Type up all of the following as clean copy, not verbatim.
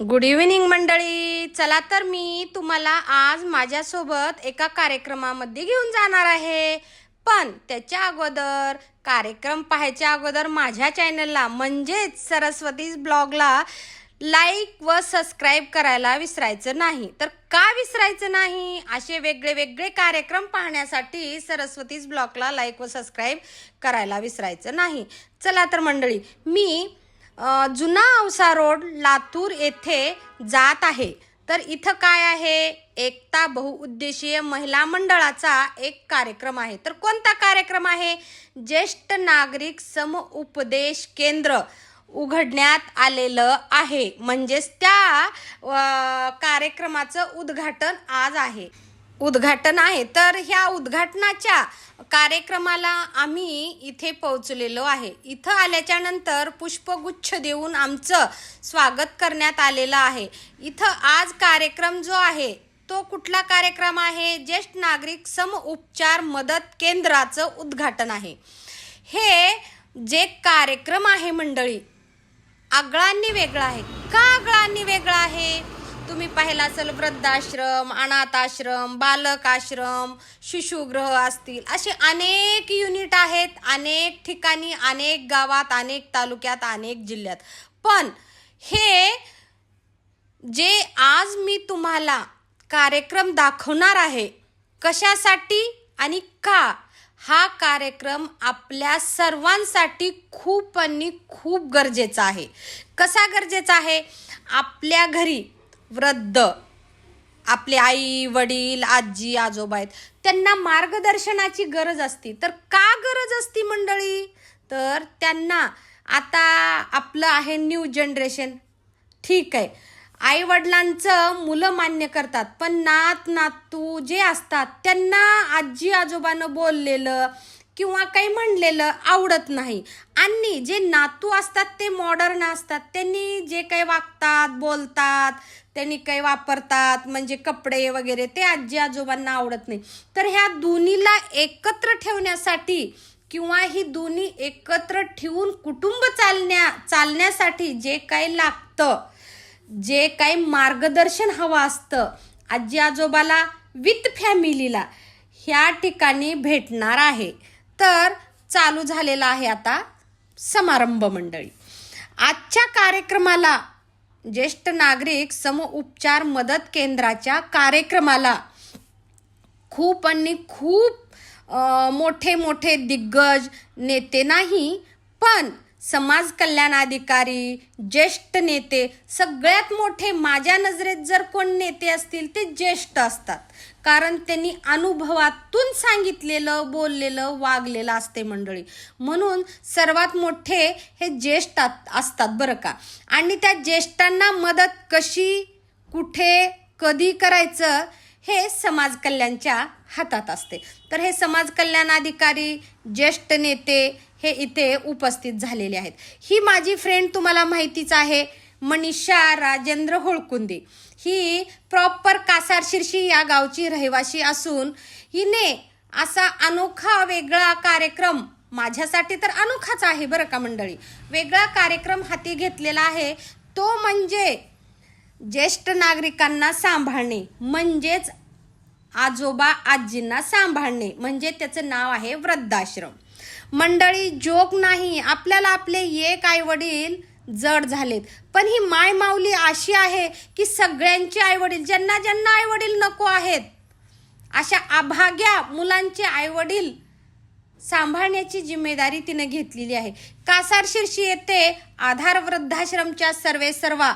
Good evening मंडळी. चला तर मी तुम्हाला आज माझ्यासोबत एका कार्यक्रमामध्ये घेऊन जाणार आहे. पण त्याच्या अगोदर कार्यक्रम पाहायच्या अगोदर माझ्या चॅनलला म्हणजेच सरस्वतीज ब्लॉगला लाईक व सबस्क्राईब करायला विसरायचं नाही. तर का विसरायचं नाही? असे वेगळे वेगळे कार्यक्रम पाहण्यासाठी सरस्वतीज ब्लॉगला लाईक व सबस्क्राईब करायला विसरायचं नाही. चला तर मंडळी, मी जुना औसा रोड लातूर येथे जात आहे. तर इथं काय आहे? एकता बहुउद्देशीय महिला मंडळाचा एक कार्यक्रम आहे. तर कोणता कार्यक्रम आहे? ज्येष्ठ नागरिक समुपदेश केंद्र उघडण्यात आलेलं आहे. म्हणजेच त्या कार्यक्रमाचं उद्घाटन आज आहे. तर ह्या उद्घाटनाच्या कार्यक्रमाला आम्ही इथे पोहोचलेलो आहे. इथं आल्याच्या नंतर पुष्पगुच्छ देऊन आमचं स्वागत करण्यात आलेलं आहे. इथं आज कार्यक्रम जो आहे तो कुठला कार्यक्रम आहे? ज्येष्ठ नागरिक समउपचार मदत केंद्राचं उद्घाटन आहे. हे जे कार्यक्रम आहे मंडळी, आगळांनी वेगळा आहे. का आगळांनी वेगळा आहे? तुम्ही पाहिला असेल, वृद्धाश्रम, अनाथ आश्रम, बालक आश्रम, शिशुगृह असतील, असे अनेक युनिट आहेत. अनेक ठिकाणी, अनेक गावात, अनेक तालुक्यात, अनेक जिल्ह्यात. पण हे जे आज मी तुम्हाला कार्यक्रम दाखवणार आहे, कशासाठी आणि का, हा कार्यक्रम आपल्या सर्वांसाठी खूप आणि खूप गरजेचा आहे. कसा गरजेचा आहे? आपल्या घरी वृद्ध, आपले आई वडील, आजी आजोबा आहेत, त्यांना मार्गदर्शनाची गरज असते. तर का गरज असती मंडळी? तर त्यांना आता आपलं आहे न्यू जनरेशन, ठीक आहे, आई वडिलांचं मुलं मान्य करतात, पण नात नातू जे असतात त्यांना आजी आजोबानं बोललेलं किंवा काही म्हणलेलं आवडत नाही. आणि जे नातू असतात ते मॉडर्न असतात. त्यांनी जे काही वागतात, बोलतात, त्यांनी काही वापरतात, म्हणजे कपडे वगैरे, ते आजी आजोबांना आवडत नाही. तर ह्या दोन्हीला एकत्र ठेवण्यासाठी किंवा ही दोन्ही एकत्र ठेवून कुटुंब चालण्यासाठी जे काही लागतं, जे काही मार्गदर्शन हवं असतं आजी आजोबाला विथ फॅमिलीला, ह्या ठिकाणी भेटणार आहे. तर चालू झालेला आहे आता समारंभ मंडळी. आजच्या कार्यक्रमाला, ज्येष्ठ नागरिक समउपचार मदत केंद्राच्या कार्यक्रमाला खूप आणि खूप मोठे मोठे दिग्गज नेते नाही, पण समाज कल्याण अधिकारी, ज्येष्ठ नेते, सगळ्यात मोठे माझ्या नजरेत जर कोण नेते असतील ते ज्येष्ठ असतात. कारण त्यांनी अनुभवातून सांगितलेलं, बोललेलं, वागलेलं असते मंडळी. म्हणून सर्वात मोठे हे ज्येष्ठ असतात बरं का. आणि त्या ज्येष्ठांना मदत कशी, कुठे, कधी करायचं हे समाज कल्याणच्या हातात असते. तर हे समाज कल्याण अधिकारी, ज्येष्ठ नेते हे इथे उपस्थित झालेले आहेत. ही माझी फ्रेंड तुम्हाला माहितीच आहे, मनीषा राजेंद्र होळकुंदे. ही प्रॉपर कासार शिरशी या गावची रहिवासी असून हिने असा अनोखा वेगळा कार्यक्रम, माझ्यासाठी तर अनोखाच आहे बरं का मंडळी, वेगळा कार्यक्रम हाती घेतलेला आहे. तो म्हणजे ज्येष्ठ नागरिकांना सांभाळणे, म्हणजेच आजोबा आजींना सांभाळणे, म्हणजे त्याचं नाव आहे वृद्धाश्रम. मंडळी, जोक नाही, आपल्याला आपले एक आई वडील जड झालेत, पण ही माय माऊली अशी आहे की सगळ्यांचे आई वडील, ज्यांना ज्यांना आई वडील नको आहेत, अशा अभाग्या मुलांचे आई वडील सांभाळण्याची जिम्मेदारी तिने घेतलेली आहे. कासार शिरशी येथे आधार वृद्धाश्रमच्या सर्वेसर्वा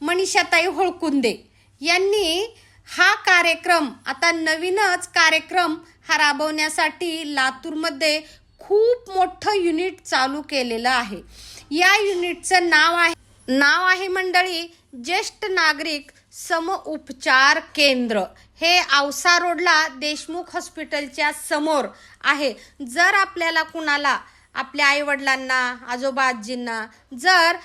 मनीषाताई होळकुंदे यांनी हा कार्यक्रम, आता नवीनच कार्यक्रम हा राबवण्यासाठी लातूरमध्ये खूप मोठं युनिट चालू केलेलं आहे. या युनिटचं नाव आहे मंडळी ज्येष्ठ नागरिक समउपचार केंद्र. हे औसा रोडला देशमुख हॉस्पिटलच्या समोर आहे. जर आपल्याला कुणाला, आपल्या आईवडिलांना, आजोबा आजींना जर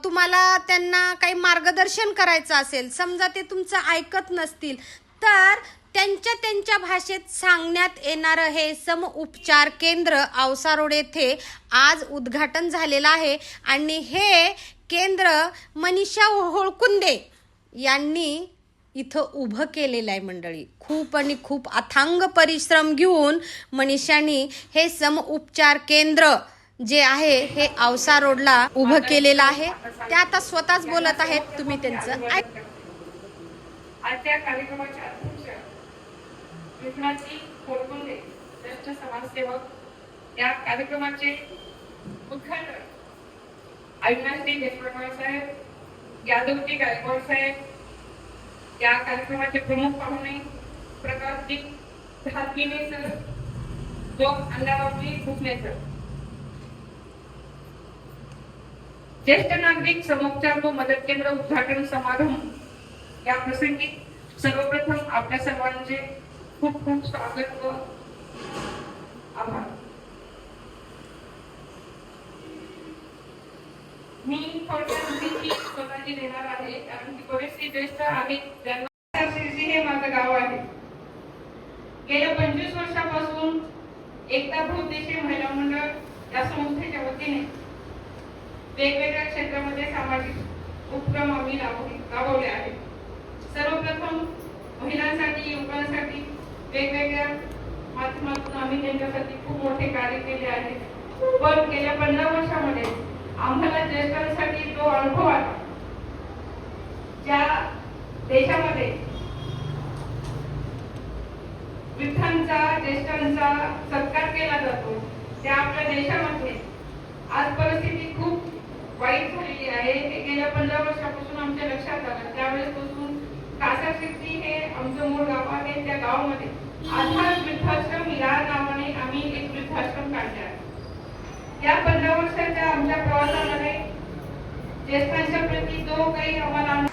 तुम्हाला त्यांना काही मार्गदर्शन करायचं असेल, समजा ते तुमचं ऐकत नसतील, तर त्यांच्या भाषेत सांगण्यात येणारं हे समउपचार केंद्र औसा रोड येथे आज उद्घाटन झालेलं आहे. आणि हे केंद्र मनीषा होळकुंदे यांनी इथं उभं केलेलं आहे मंडळी. खूप आणि खूप अथांग परिश्रम घेऊन मनीषांनी हे समउपचार केंद्र जे आहे हे औसा रोडला उभं केलेलं आहे. त्या आता स्वतःच बोलत आहेत, तुम्ही त्यांचं ऐक. आजच्या कार्यक्रमाच्या अध्यक्ष विष्णाजी होळकुंदे ज्येष्ठ समाजसेवक, या कार्यक्रमाचे उद्घाटन अविनाशजी देशपांडे साहेब, यादवजी गायकवाड साहेब, या कार्यक्रमाचे प्रमुख पाहुणे प्रकाशजी धातगिने सर, अण्णाबाबजी भुसले सर. ज्येष्ठ नागरिक समोपचार व मदत केंद्र उद्घाटन समारंभ या प्रसंगी सर्वप्रथम आपल्या सर्वांचे खूप खूप स्वागत व आभार. मी थोडक्यात माहिती स्वतःची देणार आहे, कारण की बरेचसे ज्येष्ठ आहेत ज्यांना हे माझं गाव आहे. गेल्या 25 वर्षापासून एकता बहुउद्देशीय महिला मंडळ या संस्थेच्या वतीने वेगवेगळ्या क्षेत्रामध्ये सामाजिक उपक्रम आम्ही राबवले आहेत. सर्वप्रथम महिलांसाठी, युवकांसाठी वेगवेगळ्या माध्यमातून आम्ही त्यांच्यासाठी खूप मोठे कार्य केले आहे. पण गेल्या 15 वर्षामध्ये आम्हाला ज्येष्ठांसाठी जो अनुभव आला, ज्या देशामध्ये वृद्धांचा, ज्येष्ठांचा सत्कार केला जातो, त्या आपल्या देशामध्ये आज परिस्थिती खूप वाईट झालेली आहे. हे गेल्या 15 वर्षापासून आमच्या लक्षात आलं. त्यावेळेसपासून कासारशिरसी हे आमचं मूळ गाव आहे. त्या गावामध्ये आधार वृद्धाश्रम या नावाने आम्ही एक वृद्धाश्रम काढले आहे. या 15 वर्षाच्या आमच्या प्रवासामध्ये ज्येष्ठांच्या प्रती जो काही आम्हाला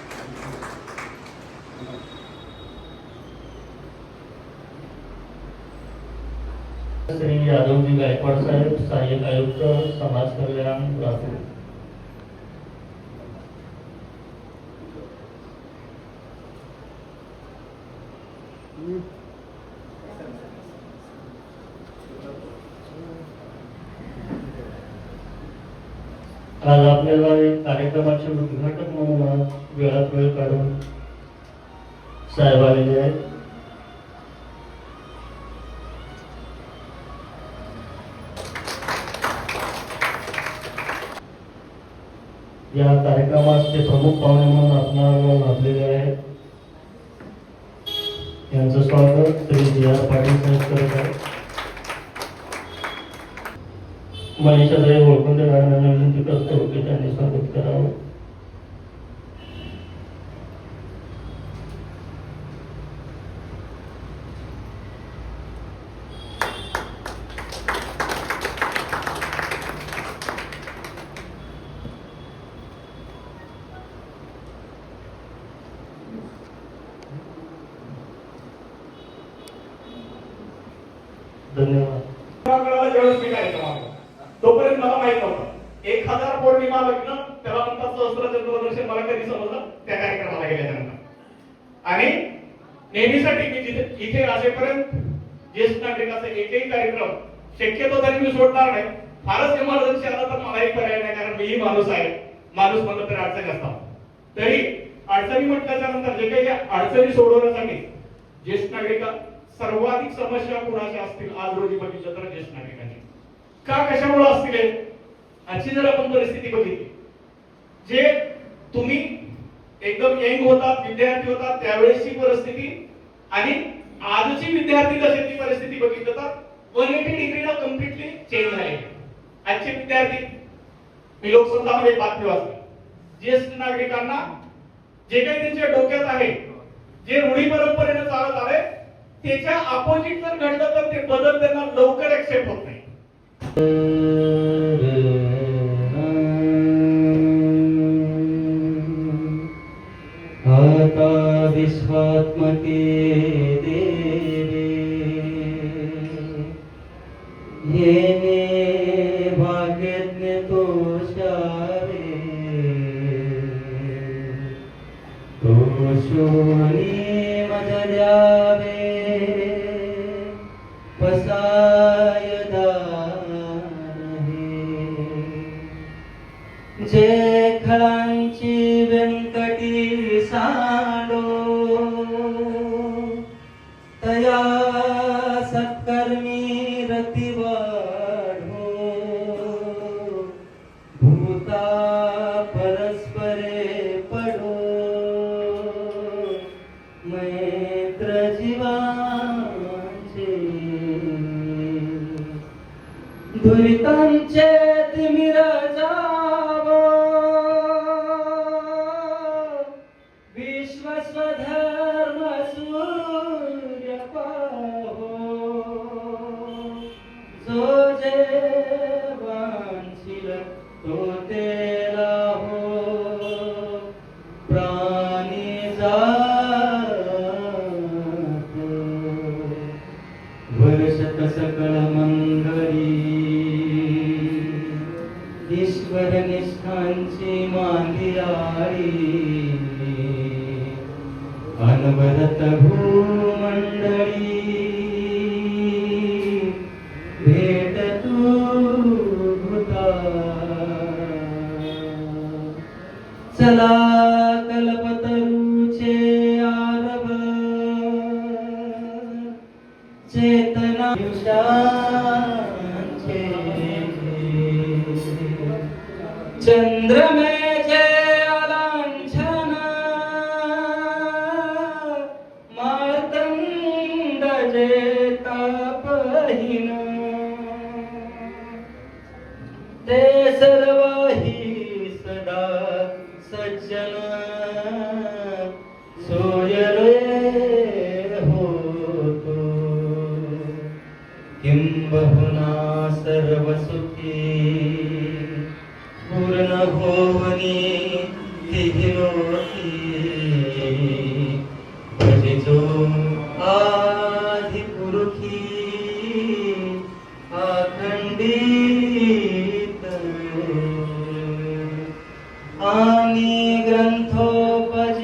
श्री यादवजी गायकवाड साहेब, सहाय्यक आयुक्त समाज कल्याण लातूर. आज आपल्याला एक कार्यक्रमाचे उद्घाटक म्हणून वेळात वेळ काढून साहेब आलेले आहेत. या कार्यक्रमात ते प्रमुख पाहुणे म्हणून आपणाला लाभलेले आहेत. यांचं स्वागत श्री जी आर पाटील साहेब करत आहेत. मनीषाताई होळकुंदे मॅडमांना विनंती करतो की त्यांनी स्वागत करावं. धन्यवाद. तोपर्यंत मला माहित नव्हतं 1000 पौर्णिमा लग्न त्याला म्हणतात सहस्त्र चंद्रदर्शन. मला कधी समजलं त्या कार्यक्रमाला गेल्यानंतर. आणि नेहमीसाठी मी इथे असेपर्यंत ज्येष्ठ नागरिकाचा एकही कार्यक्रम शक्यतो तरी मी सोडणार नाही. फारच इमर्जन्सी आला तर मलाही पर्याय नाही, कारण मीही माणूस आहे. माणूस म्हणलं तर अडचणी असतात. तरी अडचणी म्हटल्याच्या नंतर जे काही अडचणी सोडवण्यासाठी ज्येष्ठ नागरिका सर्वाधिक समस्या कुणाच्या असतील आज रोजी बघितलं तर ज्येष्ठ नागरिकांची का कशामुळे असतील अशी जर आपण परिस्थिती बघितली, जे तुम्ही एकदम यंग होतात, विद्यार्थी होतात त्यावेळेसची परिस्थिती आणि आजची विद्यार्थी दशेची परिस्थिती बघितलं तर 180 डिग्रीला कम्प्लिटली चेंज झाले. आजचे विद्यार्थी, मी लोकसंतामध्ये बातमी वाचली, ज्येष्ठ नागरिकांना जे काही त्यांच्या डोक्यात आहे, जे रूढी परंपरेने चालत आले त्याच्या अपोजिट जर घडलं तर ते बदल त्यांना लवकर ऍक्सेप्ट होत नाही. आता विश्वात्मके देवे येने भाग्यज्ञ तोषारे तोषोनी मज द्यावे पसाय दान हे जे खळा संकटी सांडो तया सत्कर्मी रती वाढो भूता परस्परे पडो मैत्र जीवांचे दुरितांचे तिमिर जावो विश्वस्वधर्म सूर्य पाहो जो जे वांछिल तो तेला हो प्राणी जातो वर्षत सकल मंगळी ईश्वर निष्ठांची मांदियाळी अनवरत भूमंडळी भेट तू भूता चला कल्पतरूचे आरव चेतना आयुष्यांचे चंद्रमेचे अलांछन मार्तंड जे तापहीन ते सर्वही सदा सज्जन सोयरे होतो किंबहुना सर्वसुखी पूर्ण होवनी तिहिलोकी भजिजो आदि पुरुखी अखंडित आणि ग्रंथोपजीविये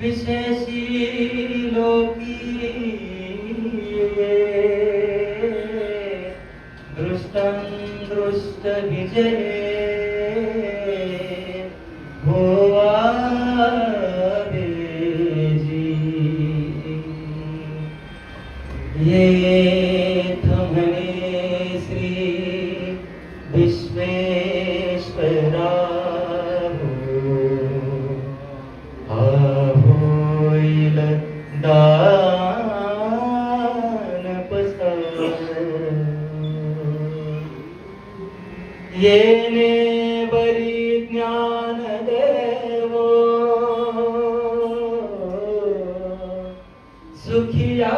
विशेषी लोकी दृष्टं दृष्ट विजये भोवारेजी येथ म्हणे श्री विश्वेश्वरा होईल दान पसार येणे बरी ज्ञान देवो सुखिया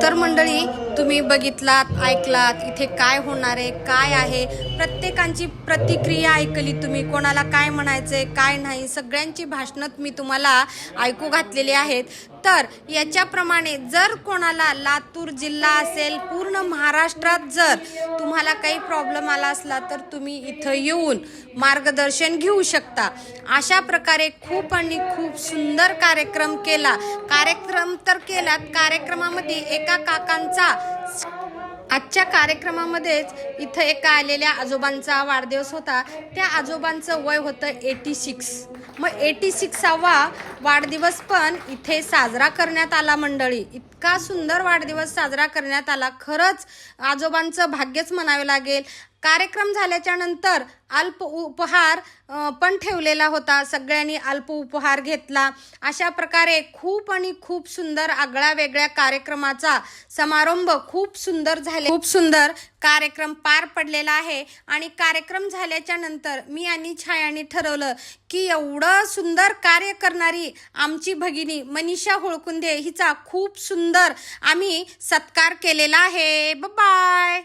तर मंडळी, तुम्ही बघितलात, ऐकलात इथे काय होणार आहे, काय आहे, प्रत्येकांची प्रतिक्रिया ऐकली तुम्ही, कोणाला काय म्हणायचंय काय नाही, सगळ्यांची भाषणं मी तुम्हाला ऐकू घातलेली आहेत. तर याच्याप्रमाणे जर कोणाला लातूर जिल्हा असेल, पूर्ण महाराष्ट्रात जर तुम्हाला काही प्रॉब्लेम आला असला तर तुम्ही इथं येऊन मार्गदर्शन घेऊ शकता. अशा प्रकारे खूप आणि खूप सुंदर कार्यक्रम केला. कार्यक्रम तर केलात, कार्यक्रमामध्ये एका काकांचा आजच्या कार्यक्रमामध्येच इथं एका आलेल्या आजोबांचा वाढदिवस होता. त्या आजोबांचं वय होतं 86. मग 86वा वाढदिवस पण इथे साजरा करण्यात आला. मंडळी, इतका सुंदर वाढदिवस साजरा करण्यात आला. खरंच आजोबांचं भाग्यच म्हणावे लागेल. कार्यक्रम झाल्याच्या नंतर अल्प उपहार पण ठेवलेला होता. सगळ्यांनी अल्प उपहार घेतला. अशा प्रकारे खूप आणि खूप सुंदर आगळ्या वेगळ्या कार्यक्रमाचा समारंभ खूप सुंदर झाले. खूप सुंदर कार्यक्रम पार पडलेला आहे. आणि कार्यक्रम झाल्याच्या नंतर मी आणि छायानी ठरवलं की एवढं सुंदर कार्य करणारी आमची भगिनी मनीषा होळकुंदे हिचा खूप सुंदर आम्ही सत्कार केलेला आहे. बाय.